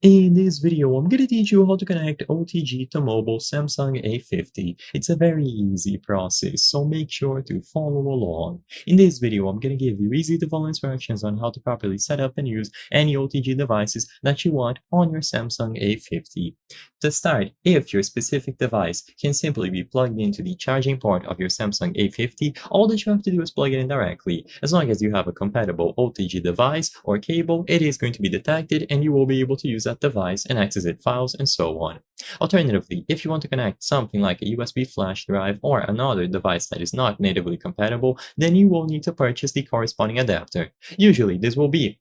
In this video, I'm going to teach you how to connect OTG to mobile Samsung A50. It's a very easy process, so make sure to follow along. In this video, I'm going to give you easy-to-follow instructions on how to properly set up and use any OTG devices that you want on your Samsung A50. To start, if your specific device can simply be plugged into the charging port of your Samsung A50, all that you have to do is plug it in directly. As long as you have a compatible OTG device or cable, it is going to be detected and you will be able to use that device and access its files and so on. Alternatively, if you want to connect something like a USB flash drive or another device that is not natively compatible, then you will need to purchase the corresponding adapter. Usually, this will be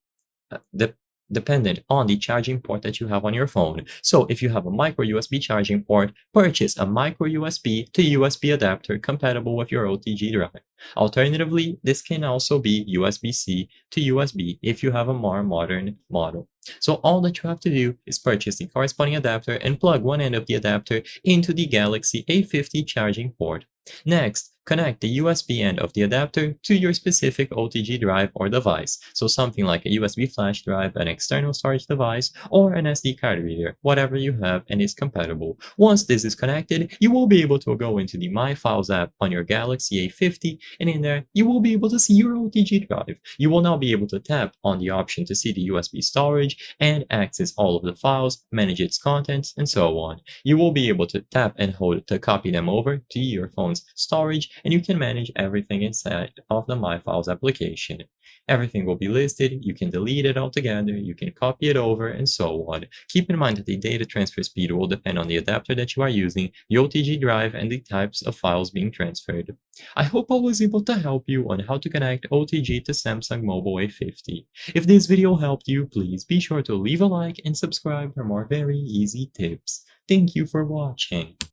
dependent on the charging port that you have on your phone. So if you have a micro USB charging port, purchase a micro USB to USB adapter compatible with your OTG drive. Alternatively, this can also be USB-C to USB if you have a more modern model. So all that you have to do is purchase the corresponding adapter and plug one end of the adapter into the Galaxy A50 charging port. Next, connect the USB end of the adapter to your specific OTG drive or device, so something like a USB flash drive, an external storage device, or an SD card reader, whatever you have and is compatible. Once this is connected, you will be able to go into the My Files app on your Galaxy A50, and in there, you will be able to see your OTG drive. You will now be able to tap on the option to see the USB storage and access all of the files, manage its contents, and so on. You will be able to tap and hold to copy them over to your phone's storage, and you can manage everything inside of the My Files application. Everything will be listed, you can delete it altogether, you can copy it over, and so on. Keep in mind that the data transfer speed will depend on the adapter that you are using, the OTG drive, and the types of files being transferred. I hope I was able to help you on how to connect OTG to Samsung Mobile A50. If this video helped you, please be sure to leave a like and subscribe for more very easy tips. Thank you for watching.